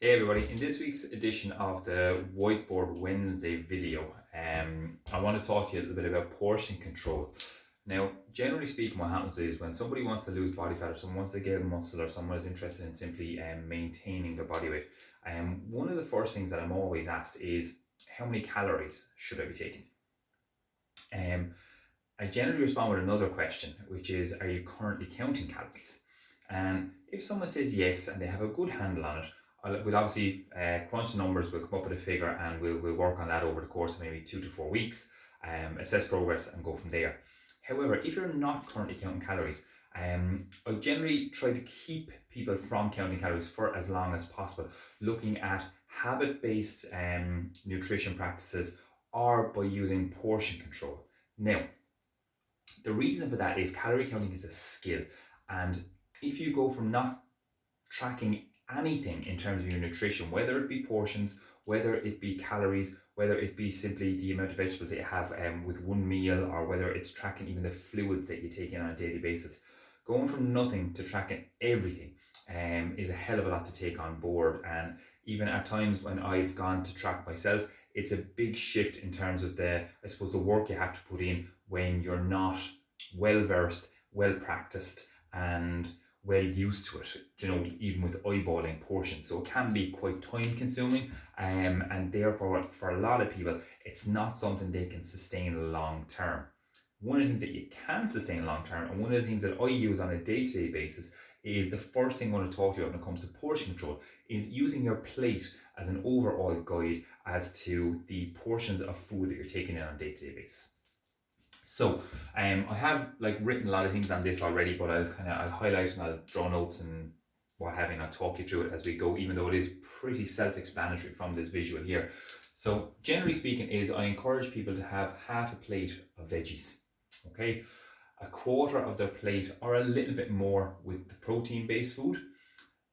Hey everybody, in this week's edition of the Whiteboard Wednesday video, I want to talk to you a little bit about portion control. Now, generally speaking, what happens is when somebody wants to lose body fat or someone wants to gain muscle or someone is interested in simply maintaining their body weight, one of the first things that I'm always asked is, how many calories should I be taking? I generally respond with another question, which is, are you currently counting calories? And if someone says yes and they have a good handle on it, we'll obviously crunch the numbers, we'll come up with a figure and we'll work on that over the course of maybe 2 to 4 weeks, assess progress and go from there. However, if you're not currently counting calories, I generally try to keep people from counting calories for as long as possible, looking at habit-based nutrition practices or by using portion control. Now, the reason for that is calorie counting is a skill, and if you go from not tracking anything in terms of your nutrition, whether it be portions, whether it be calories, whether it be simply the amount of vegetables that you have with one meal, or whether it's tracking even the fluids that you take in on a daily basis, going from nothing to tracking everything is a hell of a lot to take on board. And even at times when I've gone to track myself, it's a big shift in terms of the work you have to put in when you're not well versed, well practiced, and well used to it, even with eyeballing portions. So it can be quite time consuming, and therefore for a lot of people, it's not something they can sustain long term. One of the things that you can sustain long term, and one of the things that I use on a day-to-day basis, is the first thing I want to talk to you about when it comes to portion control, is using your plate as an overall guide as to the portions of food that you're taking in on a day-to-day basis. So I have written a lot of things on this already, but I'll highlight and I'll draw notes and what have you, and I'll talk you through it as we go, even though it is pretty self-explanatory from this visual here. So generally speaking is I encourage people to have half a plate of veggies, okay? A quarter of their plate or a little bit more with the protein-based food.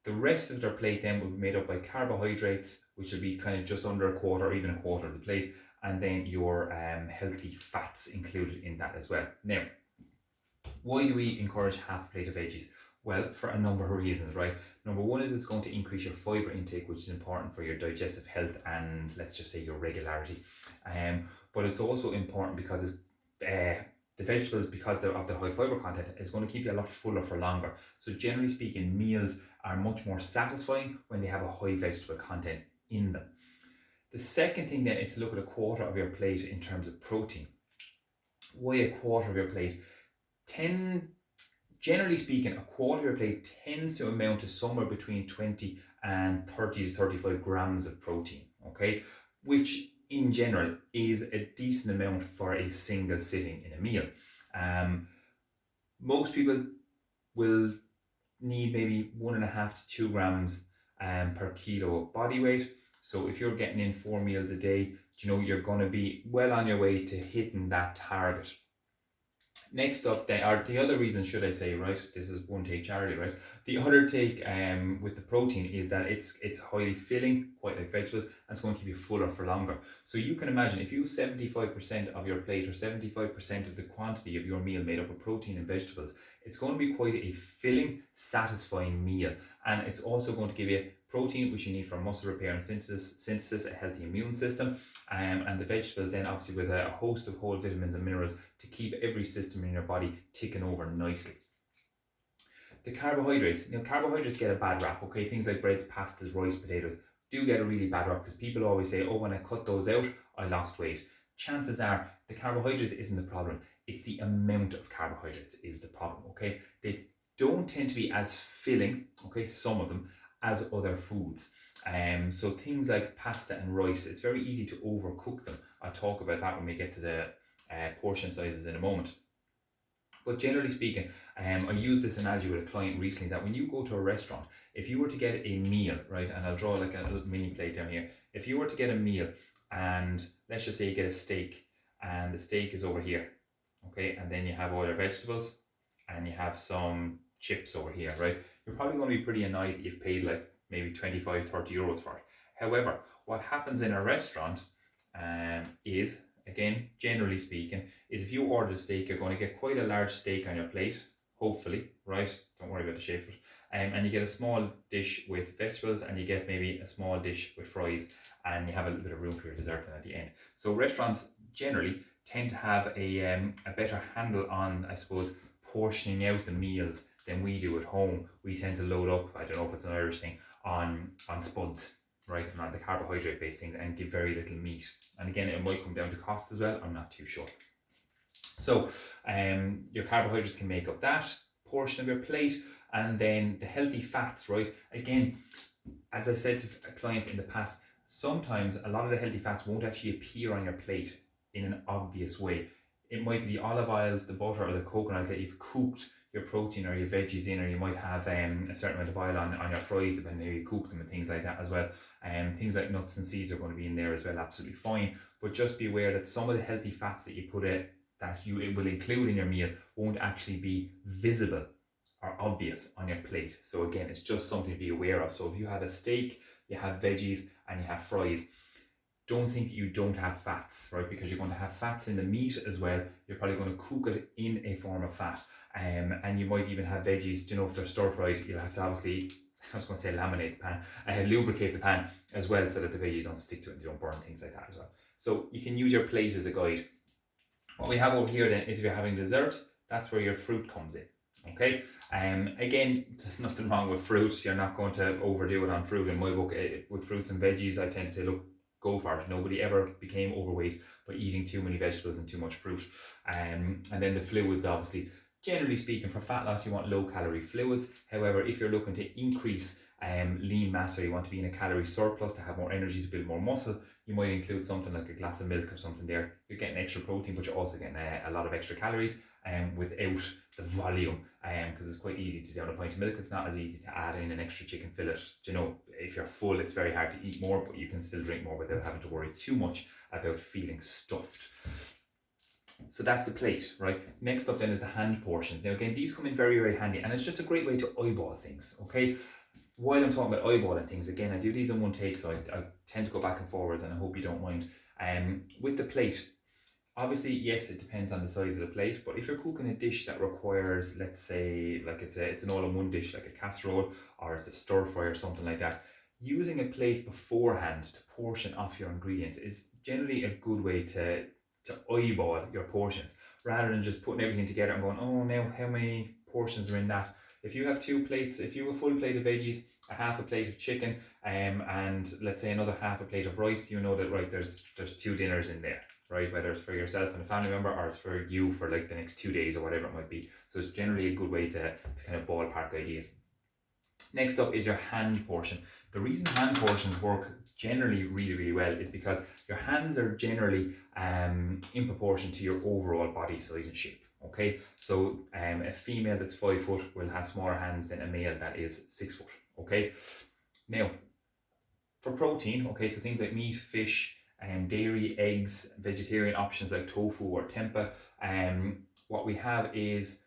The rest of their plate then will be made up by carbohydrates, which will be kind of just under a quarter or even a quarter of the plate, and then your healthy fats included in that as well. Now, why do we encourage half a plate of veggies? Well, for a number of reasons, right? Number one is it's going to increase your fiber intake, which is important for your digestive health and, let's just say, your regularity. But it's also important because it's, the vegetables, because of their high fiber content, is going to keep you a lot fuller for longer. So generally speaking, meals are much more satisfying when they have a high vegetable content in them. The second thing then is to look at a quarter of your plate in terms of protein. Why a quarter of your plate? Generally speaking, a quarter of your plate tends to amount to somewhere between 20 and 30 to 35 grams of protein, okay? Which in general is a decent amount for a single sitting in a meal. Most people will need maybe 1.5 to 2 grams per kilo of body weight. So if you're getting in 4 meals a day, you're going to be well on your way to hitting that target. Next up, the other reason, should I say, right? This is one take Charlie, right? The other take with the protein is that it's highly filling, quite like vegetables, and it's going to keep you fuller for longer. So you can imagine if you 75% of your plate or 75% of the quantity of your meal made up of protein and vegetables, it's going to be quite a filling, satisfying meal, and it's also going to give you protein, which you need for muscle repair and synthesis, a healthy immune system, and the vegetables then obviously with a host of whole vitamins and minerals to keep every system in your body ticking over nicely. The carbohydrates, carbohydrates get a bad rap, okay? Things like breads, pastas, rice, potatoes do get a really bad rap because people always say, oh, when I cut those out, I lost weight. Chances are the carbohydrates isn't the problem. It's the amount of carbohydrates is the problem, okay? They don't tend to be as filling, okay, some of them, as other foods. So things like pasta and rice, it's very easy to overcook them. I'll talk about that when we get to the portion sizes in a moment. But generally speaking, I used this analogy with a client recently that when you go to a restaurant, if you were to get a meal, right, and I'll draw like a little mini plate down here. If you were to get a meal and let's just say you get a steak and the steak is over here, okay, and then you have all your vegetables and you have some chips over here, right? You're probably going to be pretty annoyed that you've paid like maybe 25, 30 euros for it. However, what happens in a restaurant is, again, generally speaking, is if you order a steak, you're going to get quite a large steak on your plate, hopefully, right? Don't worry about the shape of it. And you get a small dish with vegetables, and you get maybe a small dish with fries, and you have a little bit of room for your dessert then at the end. So restaurants generally tend to have a better handle on, I suppose, portioning out the meals than we do at home. We tend to load up, I don't know if it's an Irish thing, on spuds, right, and on the carbohydrate based things, and give very little meat. And again, it might come down to cost as well, I'm not too sure. So your carbohydrates can make up that portion of your plate, and then the healthy fats, right? Again, as I said to clients in the past, sometimes a lot of the healthy fats won't actually appear on your plate in an obvious way. It might be the olive oils, the butter, or the coconut that you've cooked your protein or your veggies in, or you might have a certain amount of oil on your fries, depending on how you cook them, and things like that as well. Things like nuts and seeds are going to be in there as well, absolutely fine. But just be aware that some of the healthy fats that you put it will include in your meal won't actually be visible or obvious on your plate. So again, it's just something to be aware of. So if you have a steak, you have veggies, and you have fries, don't think that you don't have fats, right? Because you're going to have fats in the meat as well. You're probably going to cook it in a form of fat. And you might even have veggies, if they're stir fried, you'll have to obviously, I was going to say laminate the pan, lubricate the pan as well, so that the veggies don't stick to it and you don't burn, things like that as well. So you can use your plate as a guide. What we have over here then is, if you're having dessert, that's where your fruit comes in. Okay, again, there's nothing wrong with fruit. You're not going to overdo it on fruit. In my book, with fruits and veggies, I tend to say, look, go for it. Nobody ever became overweight by eating too many vegetables and too much fruit. And then the fluids, obviously, generally speaking, for fat loss, you want low calorie fluids. However, if you're looking to increase lean mass, or you want to be in a calorie surplus to have more energy to build more muscle, you might include something like a glass of milk or something there. You're getting extra protein, but you're also getting a lot of extra calories without the volume, because it's quite easy to down a pint of milk. It's not as easy to add in an extra chicken fillet. If you're full, it's very hard to eat more, but you can still drink more without having to worry too much about feeling stuffed. So that's the plate, right? Next up then is the hand portions. Now again, these come in very, very handy, and it's just a great way to eyeball things, okay? While I'm talking about eyeballing things, again, I do these in one take, so I tend to go back and forwards, and I hope you don't mind. With the plate, obviously, yes, it depends on the size of the plate, but if you're cooking a dish that requires, let's say, like it's an all-in-one dish, like a casserole, or it's a stir fry or something like that, using a plate beforehand to portion off your ingredients is generally a good way to eyeball your portions, rather than just putting everything together and going, oh, now how many portions are in that? If you have two plates, if you have a full plate of veggies, a half a plate of chicken, and let's say another half a plate of rice, you know that, right, there's 2 dinners in there, right? Whether it's for yourself and a family member, or it's for you for like the next 2 days or whatever it might be. So it's generally a good way to kind of ballpark ideas. Next up is your hand portion. The reason hand portions work generally really, really well is because your hands are generally in proportion to your overall body size and shape. Okay, so a female that's 5 foot will have smaller hands than a male that is 6 foot. Okay, now for protein, okay, so things like meat, fish, dairy, eggs, vegetarian options like tofu or tempeh, what we have is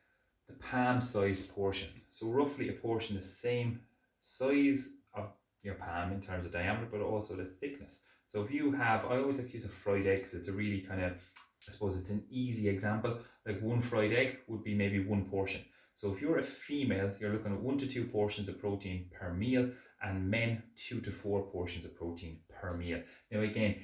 the palm-sized portion. So roughly a portion the same size of your palm in terms of diameter, but also the thickness. So if you have, I always like to use a fried egg because it's a really kind of, I suppose it's an easy example. Like one fried egg would be maybe 1 portion. So if you're a female, you're looking at 1 to 2 portions of protein per meal, and men 2 to 4 portions of protein per meal. Now again,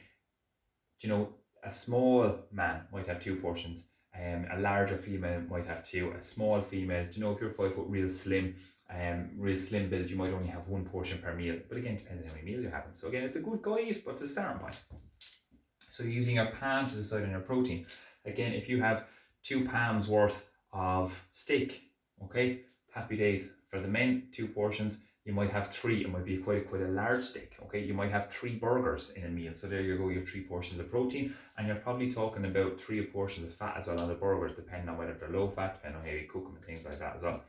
a small man might have 2 portions. A larger female might have 2. A small female, if you're 5 foot, real slim build, you might only have 1 portion per meal. But again, it depends on how many meals you're having. So again, it's a good guide, but it's a starting point. So you're using your palm to decide on your protein. Again, if you have 2 palms worth of steak, okay, happy days. For the men, 2 portions. You might have 3. It might be quite a large steak. Okay, you might have 3 burgers in a meal. So there you go, your 3 portions of protein, and you're probably talking about 3 portions of fat as well on the burgers, depending on whether they're low fat, depending on how you cook them and things like that as well.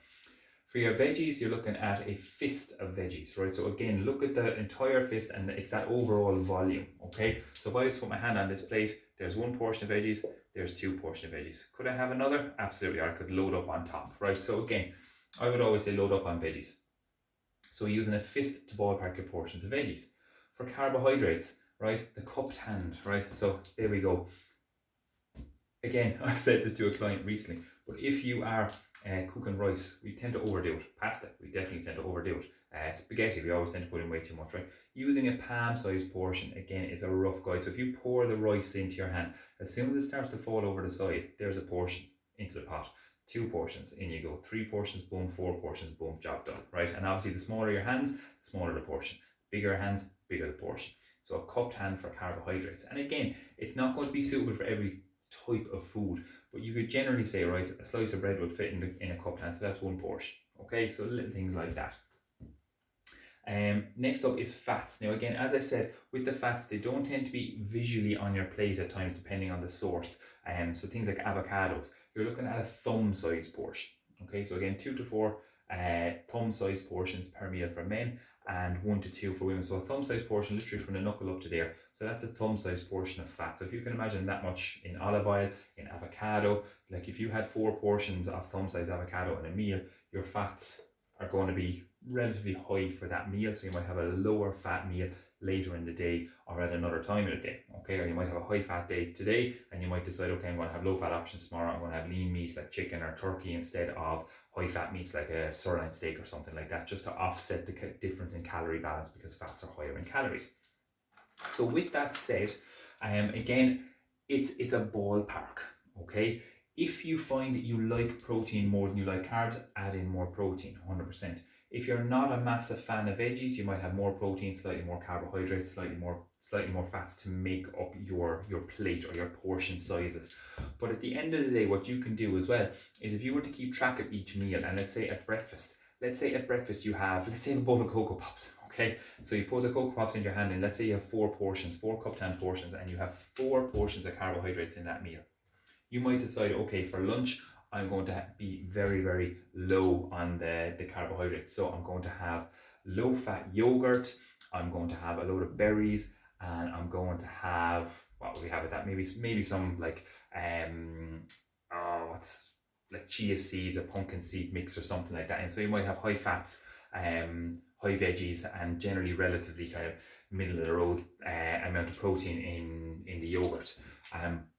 For your veggies, you're looking at a fist of veggies, right? So again, look at the entire fist, and it's that overall volume, okay? So if I just put my hand on this plate, there's 1 portion of veggies, there's 2 portions of veggies. Could I have another? Absolutely, I could load up on top, right? So again, I would always say load up on veggies. So using a fist to ballpark your portions of veggies. For carbohydrates, right, the cupped hand, right? So there we go. again, I've said this to a client recently, but if you are cooking rice, we tend to overdo it. Pasta, we definitely tend to overdo it. Spaghetti, we always tend to put in way too much, right? Using a palm-sized portion, again, is a rough guide. So if you pour the rice into your hand, as soon as it starts to fall over the side, there's a portion into the pot. 2 portions, in you go. 3 portions, boom. 4 portions, boom. Job done, right? And obviously, the smaller your hands, the smaller the portion. Bigger hands, bigger the portion. So a cupped hand for carbohydrates. And again, it's not going to be suitable for every type of food, but you could generally say, right, a slice of bread would fit in a cupped hand, so that's 1 portion. Okay, so little things like that. Next up is fats. Now again, as I said, with the fats, they don't tend to be visually on your plate at times, depending on the source. So things like avocados, you're looking at a thumb-sized portion. Okay, so again, 2 to 4 thumb-sized portions per meal for men, and 1 to 2 for women. So a thumb-sized portion, literally from the knuckle up to there. So that's a thumb-sized portion of fat. So if you can imagine that much in olive oil, in avocado, like if you had 4 portions of thumb-sized avocado in a meal, your fats are going to be relatively high for that meal. So you might have a lower fat meal later in the day or at another time of the day. Okay, or you might have a high fat day today and you might decide, okay, I'm going to have low fat options tomorrow. I'm going to have lean meat like chicken or turkey instead of high fat meats like a sirloin steak or something like that, just to offset the difference in calorie balance because fats are higher in calories. So with that said, again, it's a ballpark. Okay, if you find that you like protein more than you like carbs, add in more protein, 100%. If you're not a massive fan of veggies, you might have more protein, slightly more carbohydrates, slightly more fats to make up your plate or your portion sizes. But at the end of the day, what you can do as well is if you were to keep track of each meal, and let's say at breakfast you have, let's say, a bowl of Cocoa Pops. Okay, so you put the Cocoa Pops in your hand, and let's say you have 4 portions, 4 cupped hand portions, and you have 4 portions of carbohydrates in that meal. You might decide, okay, for lunch, I'm going to be very, very low on the carbohydrates. So I'm going to have low fat yogurt, I'm going to have a load of berries, and I'm going to have, what would we have with that? Maybe some like, like chia seeds or pumpkin seed mix or something like that. And so you might have high fats, high veggies, and generally relatively kind of middle of the road amount of protein in the yogurt.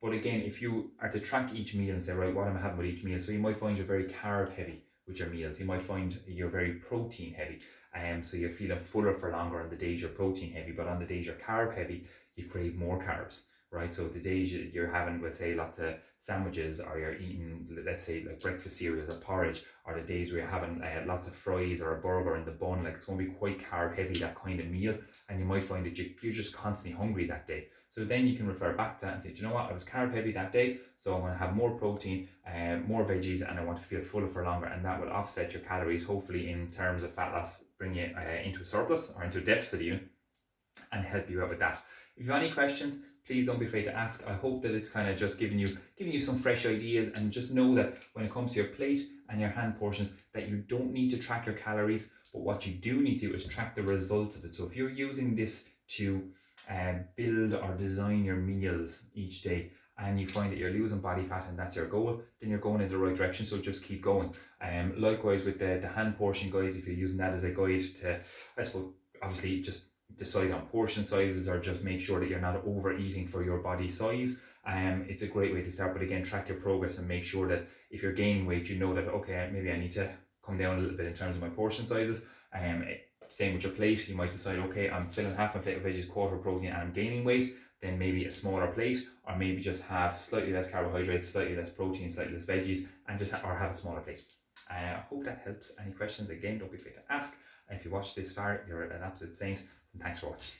But again, if you are to track each meal and say, right, what am I having with each meal? So you might find you're very carb heavy with your meals. You might find you're very protein heavy. So you're feeling fuller for longer on the days you're protein heavy, but on the days you're carb heavy, you crave more carbs, right? So the days you're having, let's say, lots of sandwiches, or you're eating, let's say, like breakfast cereals or porridge, or the days where you're having lots of fries or a burger in the bun, like it's going to be quite carb heavy, that kind of meal. And you might find that you're just constantly hungry that day. So then you can refer back to that and say, do you know what, I was carb heavy that day, so I'm going to have more protein, more veggies, and I want to feel fuller for longer, and that will offset your calories, hopefully in terms of fat loss, bring you into a surplus or into a deficit even, and help you out with that. If you have any questions, please don't be afraid to ask. I hope that it's kind of just giving you some fresh ideas, and just know that when it comes to your plate and your hand portions, that you don't need to track your calories, but what you do need to do is track the results of it. So if you're using this to build or design your meals each day, and you find that you're losing body fat and that's your goal, then you're going in the right direction, so just keep going. Likewise with the hand portion guides, if you're using that as a guide to, I suppose, obviously just decide on portion sizes, or just make sure that you're not overeating for your body size. It's a great way to start, but again, track your progress and make sure that if you're gaining weight, you know that, okay, maybe I need to come down a little bit in terms of my portion sizes. Same with your plate, you might decide, okay, I'm filling half my plate of veggies, quarter protein, and I'm gaining weight, then maybe a smaller plate, or maybe just have slightly less carbohydrates, slightly less protein, slightly less veggies, and just or have a smaller plate. I hope that helps. Any questions, again, don't be afraid to ask. And if you watched this far, you're an absolute saint, and thanks for watching.